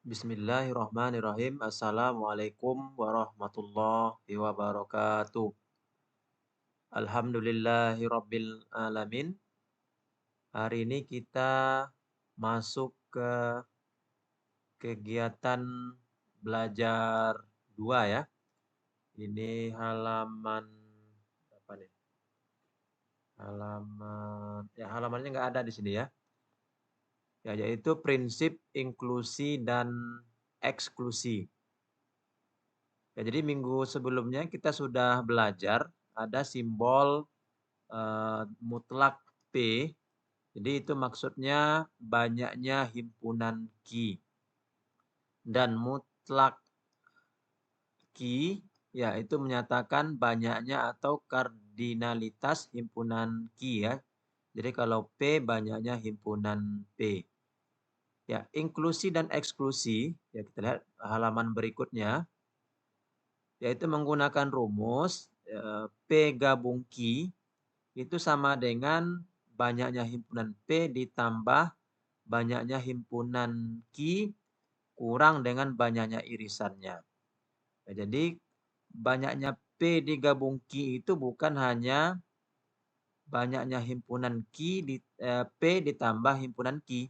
Bismillahirrahmanirrahim. Assalamualaikum warahmatullahi wabarakatuh. Alhamdulillahirabbil alamin. Hari ini kita masuk ke kegiatan belajar 2 ya. Ini halaman apa nih? Halamannya nggak ada di sini ya. Ya, yaitu prinsip inklusi dan eksklusi. Ya, jadi minggu sebelumnya kita sudah belajar ada simbol mutlak P. Jadi itu maksudnya banyaknya himpunan Q. Dan mutlak Q ya itu menyatakan banyaknya atau kardinalitas himpunan Q ya. Jadi kalau P banyaknya himpunan P. Ya, inklusi dan eksklusi ya kita lihat halaman berikutnya yaitu menggunakan rumus P gabung Q itu sama dengan banyaknya himpunan P ditambah banyaknya himpunan Q kurang dengan banyaknya irisannya. Ya, jadi banyaknya P digabung Q itu bukan hanya banyaknya himpunan P ditambah himpunan Q.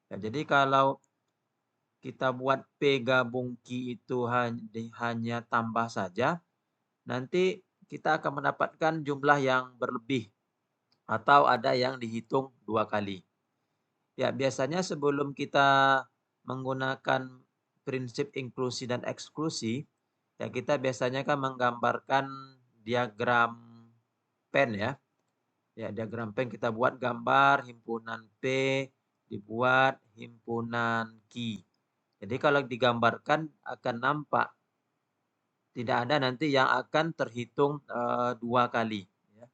Ya, jadi kalau kita buat P gabung Q itu hanya tambah saja, nanti kita akan mendapatkan jumlah yang berlebih atau ada yang dihitung 2 kali. Ya, biasanya sebelum kita menggunakan prinsip inklusi dan eksklusi, ya kita biasanya kan menggambarkan diagram pen ya. Ya, diagram pen kita buat gambar himpunan P dibuat himpunan Q. Jadi kalau digambarkan akan nampak tidak ada nanti yang akan terhitung 2 kali ya.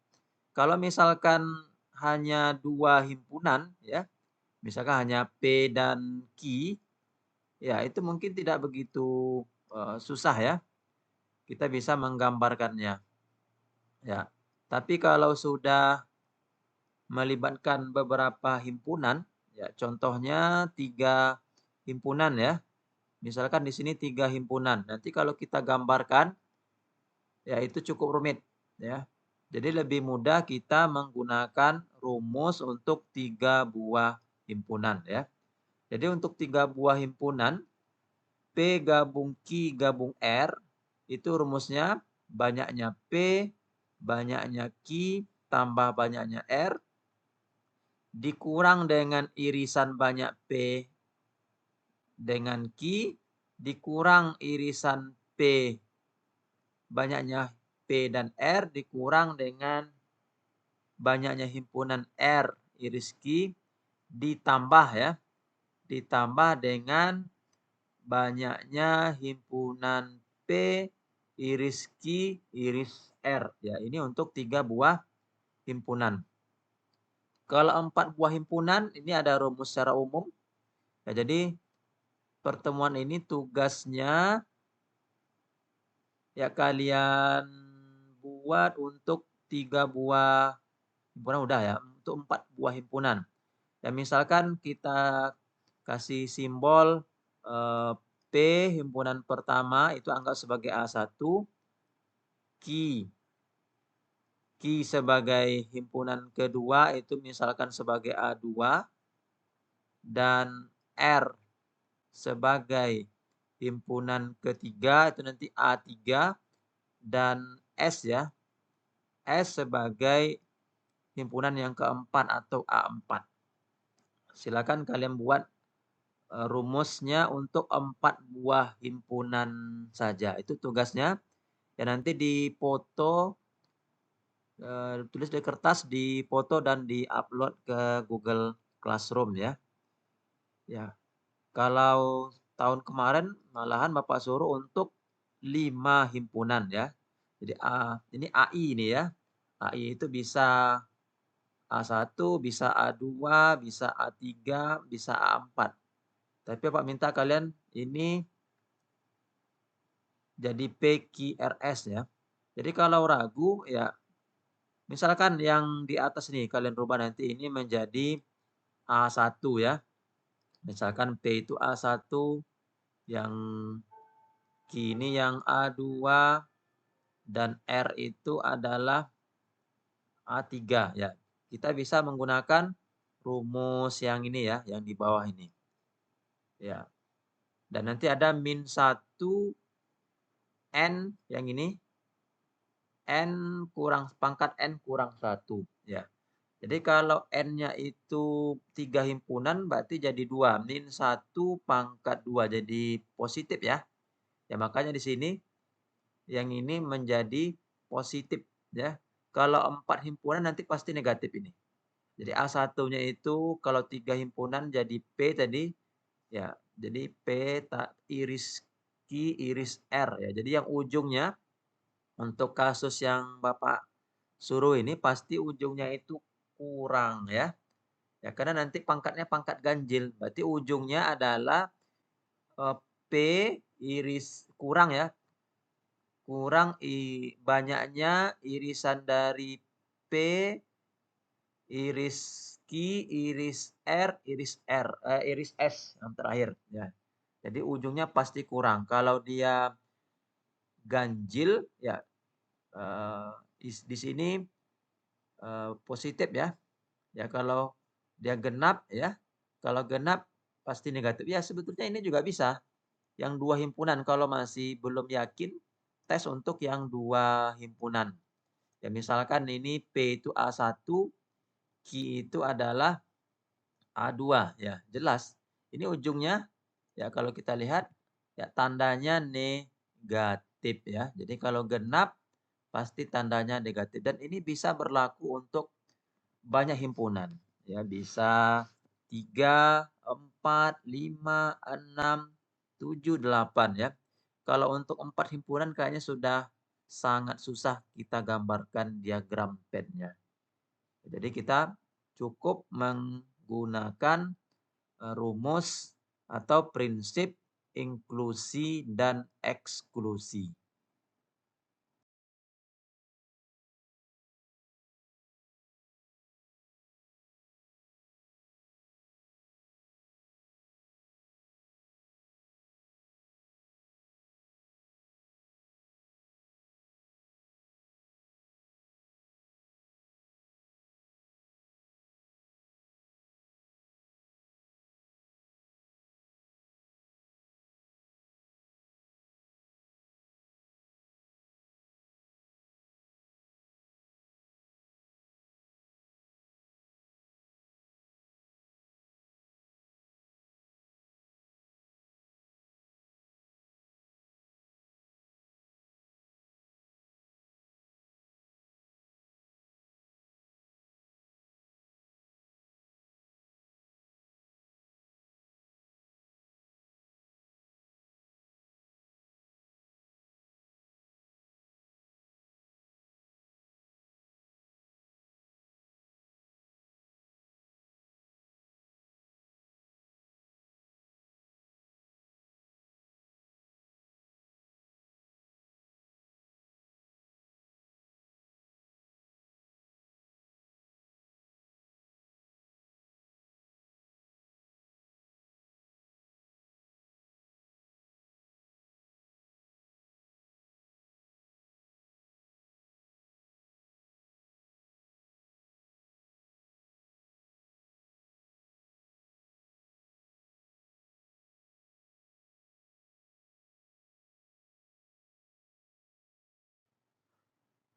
Kalau misalkan hanya 2 himpunan ya, misalkan hanya P dan Q, ya itu mungkin tidak begitu, susah ya, kita bisa menggambarkannya, ya. Tapi kalau sudah melibatkan beberapa himpunan, ya contohnya 3 himpunan ya, misalkan di sini 3 himpunan, nanti kalau kita gambarkan, ya itu cukup rumit, ya. Jadi lebih mudah kita menggunakan rumus untuk 3 buah himpunan ya. Jadi untuk 3 buah himpunan, P gabung Q gabung R, itu rumusnya banyaknya P, banyaknya Q, tambah banyaknya R, dikurang dengan irisan banyak P dengan Q, dikurang irisan P banyaknya P dan R, dikurang dengan banyaknya himpunan R iris Q, ditambah ya, ditambah dengan banyaknya himpunan P iris Q iris R. Ya, ini untuk 3 buah himpunan. Kalau 4 buah himpunan, ini ada rumus secara umum. Ya, jadi pertemuan ini tugasnya ya kalian buat untuk 3 buah himpunan udah ya, untuk 4 buah himpunan. Ya misalkan kita kasih simbol P himpunan pertama itu anggap sebagai A1, Q sebagai himpunan kedua itu misalkan sebagai A2 dan R sebagai himpunan ketiga itu nanti A3 dan S ya. S sebagai himpunan yang keempat atau A4. Silakan kalian buat rumusnya untuk 4 buah himpunan saja. Itu tugasnya. Ya nanti dipoto, tulis di kertas, dipoto dan di-upload ke Google Classroom ya. Ya. Kalau tahun kemarin malahan Bapak suruh untuk 5 himpunan ya. Jadi ini AI ini ya. AI itu bisa A1, bisa A2, bisa A3, bisa A4. Tapi Bapak minta kalian ini jadi PQRS ya. Jadi kalau ragu ya misalkan yang di atas nih kalian rubah nanti ini menjadi A1 ya. Misalkan P itu A1, Yang Q ini yang A2 dan R itu adalah A3 ya. Kita bisa menggunakan rumus yang ini ya, yang di bawah ini. Ya. Dan nanti ada -1 N yang ini, N kurang pangkat N kurang 1 ya. Jadi kalau N-nya itu 3 himpunan berarti jadi 2, -1 pangkat 2 jadi positif ya. Ya makanya di sini yang ini menjadi positif ya. Kalau 4 himpunan nanti pasti negatif ini. Jadi A1-nya itu kalau 3 himpunan jadi P tadi, ya jadi P iris Q iris R ya. Jadi yang ujungnya untuk kasus yang Bapak suruh ini pasti ujungnya itu kurang ya. Ya karena nanti pangkatnya pangkat ganjil, berarti ujungnya adalah, P iris kurang ya, kurang banyaknya irisan dari P, iris Q, iris S yang terakhir ya. Jadi ujungnya pasti kurang. Kalau dia ganjil ya, di sini, positif ya. Ya kalau dia genap ya, kalau genap pasti negatif. Ya sebetulnya ini juga bisa, yang 2 himpunan kalau masih belum yakin, tes untuk yang 2 himpunan. Ya misalkan ini P itu A1, Q itu adalah A2 ya, jelas. Ini ujungnya ya kalau kita lihat ya tandanya negatif ya. Jadi kalau genap pasti tandanya negatif dan ini bisa berlaku untuk banyak himpunan. Ya bisa 3, 4, 5, 6, 7, 8 ya. Kalau untuk 4 himpunan kayaknya sudah sangat susah kita gambarkan diagram PET-nya. Jadi kita cukup menggunakan, rumus atau prinsip inklusi dan eksklusi.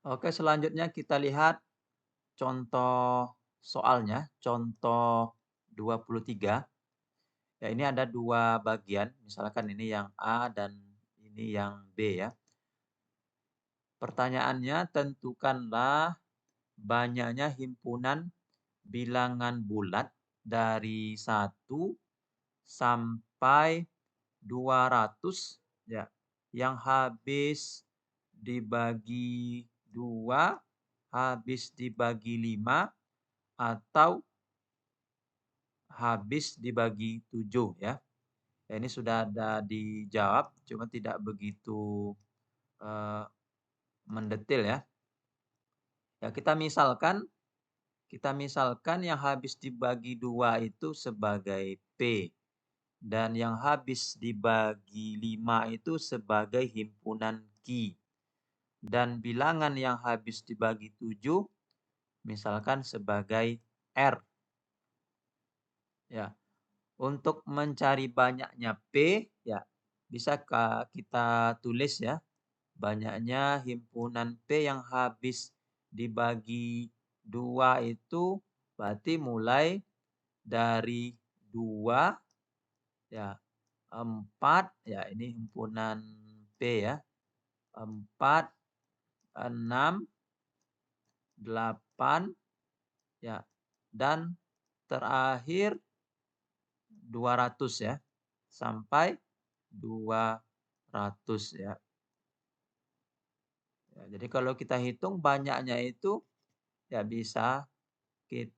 Oke, selanjutnya kita lihat contoh soalnya, contoh 23. Ya, ini ada 2 bagian, misalkan ini yang A dan ini yang B ya. Pertanyaannya, tentukanlah banyaknya himpunan bilangan bulat dari 1 sampai 200 ya, yang habis dibagi 2, habis dibagi 5, atau habis dibagi 7 ya. Ya ini sudah ada dijawab, cuma tidak begitu, eee, mendetil ya. Ya kita misalkan yang habis dibagi 2 itu sebagai P. dan yang habis dibagi 5 itu sebagai himpunan Q. Dan bilangan yang habis dibagi 7 misalkan sebagai R. Ya, untuk mencari banyaknya P, ya bisa kita tulis ya. Banyaknya himpunan P yang habis dibagi 2 itu berarti mulai dari 2, ya 4, ya ini himpunan P ya. 4, 6, 8, ya. Dan terakhir 200 ya. Sampai 200 ya. Ya, jadi kalau kita hitung banyaknya itu ya bisa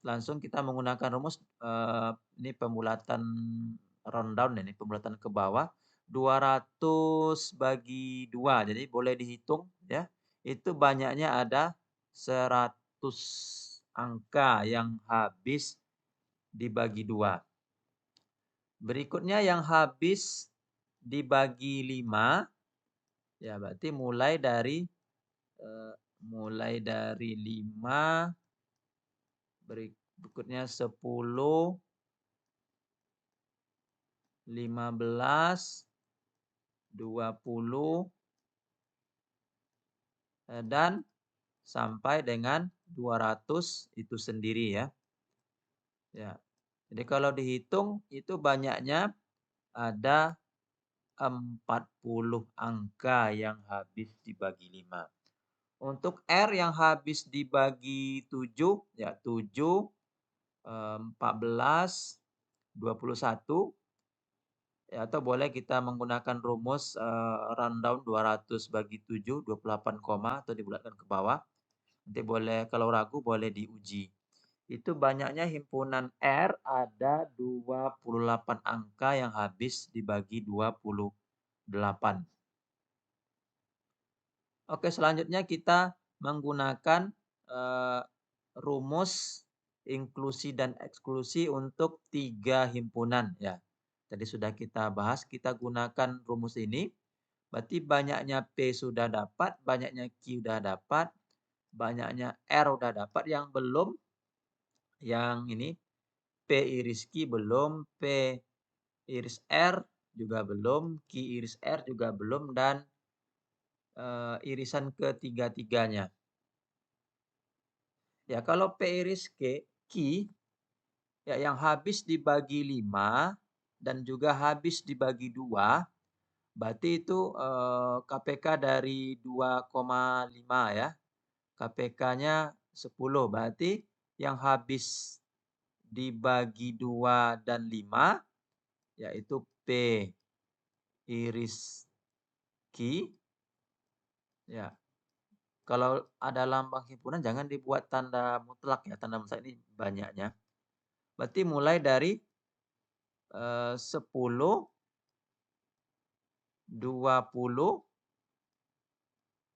langsung kita menggunakan rumus ini pembulatan rundown ini pembulatan ke bawah 200 bagi 2. Jadi boleh dihitung ya. Itu banyaknya ada 100 angka yang habis dibagi 2. Berikutnya yang habis dibagi 5 ya berarti mulai dari 5 berikutnya 10, 15, 20, dan sampai dengan 200 itu sendiri ya. Ya. Jadi kalau dihitung itu banyaknya ada 40 angka yang habis dibagi 5. Untuk R yang habis dibagi 7 ya 7, 14, 21. Ya, atau boleh kita menggunakan rumus, rundown 200 bagi 7, 28 koma atau dibulatkan ke bawah. Nanti boleh kalau ragu boleh diuji. Itu banyaknya himpunan R ada 28 angka yang habis dibagi 28. Oke, selanjutnya kita menggunakan, rumus inklusi dan eksklusi untuk 3 himpunan ya. Tadi sudah kita bahas, kita gunakan rumus ini. Berarti banyaknya P sudah dapat, banyaknya Q sudah dapat, banyaknya R sudah dapat, yang belum yang ini P iris Q belum, P iris R juga belum, Q iris R juga belum, dan irisan ketiga-tiganya. Ya, kalau P iris Q ya yang habis dibagi 5 dan juga habis dibagi 2, berarti itu KPK dari 2,5 ya. KPK-nya 10, berarti yang habis dibagi 2 dan 5 yaitu P iris Q. Ya. Kalau ada lambang himpunan jangan dibuat tanda mutlak ya, tanda mutlak ini banyaknya. Berarti mulai dari 10, 20,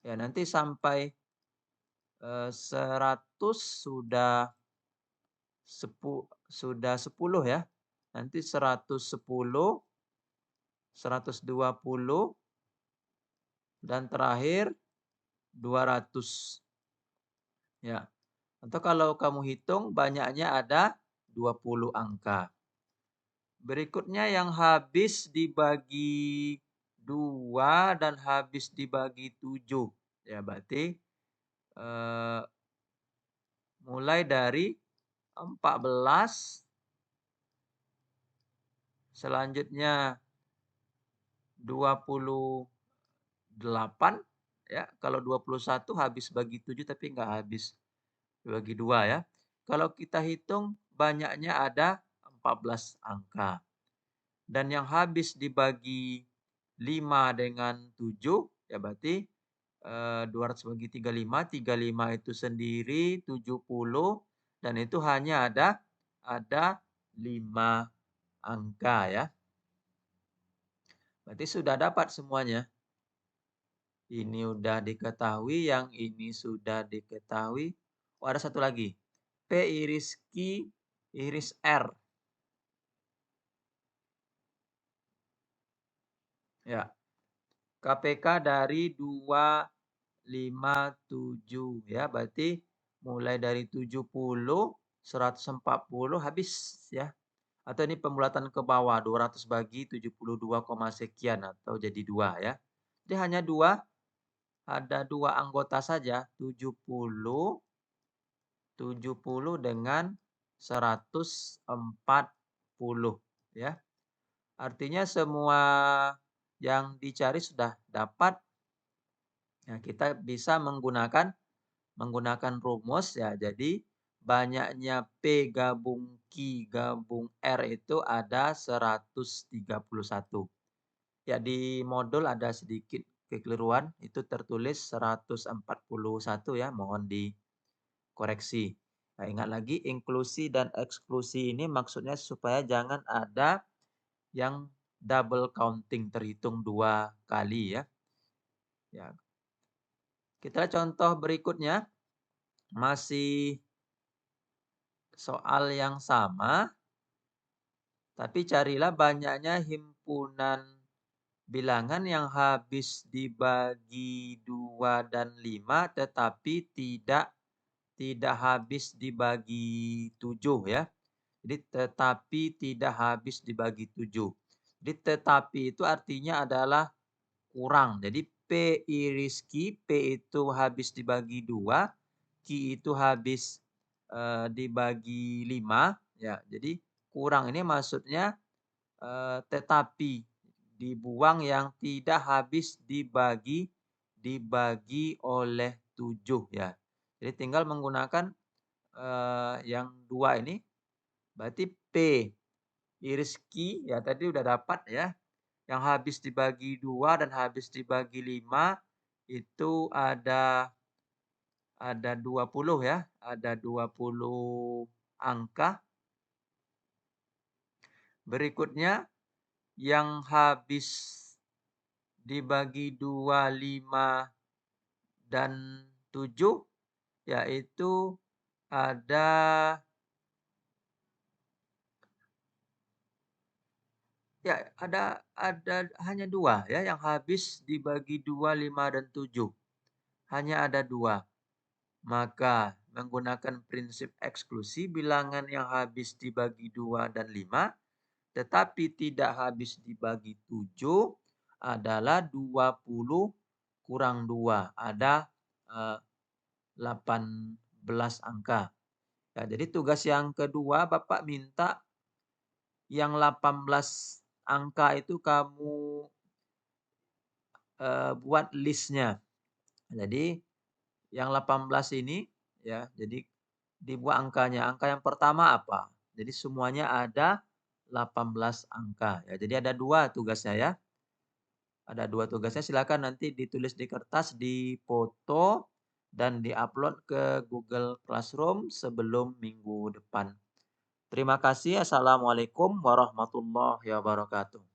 ya nanti sampai 100 sudah 10 ya. Nanti 110, 120, dan terakhir 200. Ya. Atau kalau kamu hitung banyaknya ada 20 angka. Berikutnya yang habis dibagi 2 dan habis dibagi 7. Ya, berarti eh, mulai dari 14, selanjutnya 28 ya. Kalau 21 habis bagi 7 tapi nggak habis bagi 2 ya. Kalau kita hitung banyaknya ada 14 angka. Dan yang habis dibagi 5 dengan 7 ya berarti 200 bagi 35, 35 itu sendiri 70 dan itu hanya ada 5 angka ya. Berarti sudah dapat semuanya. Ini udah diketahui, yang ini sudah diketahui. Oh, ada satu lagi. P iris Q iris R. Ya, KPK dari 257 ya, berarti mulai dari 70, 140 habis ya. Atau ini pembulatan ke bawah 200 bagi 72, sekian atau jadi 2 ya. Jadi hanya 2, ada 2 anggota saja, 70 dengan 140 ya. Artinya semua yang dicari sudah dapat. Nah, kita bisa menggunakan rumus ya. Jadi banyaknya P gabung Q gabung R itu ada 131. Ya, di modul ada sedikit kekeliruan, itu tertulis 141 ya, mohon dikoreksi. Nah, ingat lagi inklusi dan eksklusi ini maksudnya supaya jangan ada yang double counting, terhitung 2 kali ya. Ya, kita contoh berikutnya, masih soal yang sama, tapi carilah banyaknya himpunan bilangan yang habis dibagi 2 dan 5, tetapi tidak habis dibagi 7 ya. Jadi tetapi tidak habis dibagi 7. Jadi tetapi itu artinya adalah kurang. Jadi P iris Q, P itu habis dibagi 2, Q itu habis, dibagi 5 ya. Jadi kurang ini maksudnya, tetapi dibuang yang tidak habis dibagi oleh 7 ya. Jadi tinggal menggunakan, yang 2 ini, berarti P iris Q ya tadi udah dapat ya. Yang habis dibagi 2 dan habis dibagi 5 itu ada 20 ya, ada 20 angka. Berikutnya yang habis dibagi 2, 5 dan 7 yaitu ada ada hanya 2 ya, yang habis dibagi 2, 5 dan 7. Hanya ada 2. Maka menggunakan prinsip eksklusi, bilangan yang habis dibagi 2 dan 5, tetapi tidak habis dibagi 7 adalah 20 kurang 2, ada, 18 angka. Ya, jadi tugas yang kedua Bapak minta yang 18 angka itu kamu, buat listnya. Jadi yang 18 ini ya, jadi dibuat angkanya. Angka yang pertama apa? Jadi semuanya ada 18 angka ya. Jadi ada 2 tugasnya ya. Ada 2 tugasnya, silakan nanti ditulis di kertas, difoto, dan diupload ke Google Classroom sebelum minggu depan. Terima kasih. Assalamualaikum warahmatullahi wabarakatuh.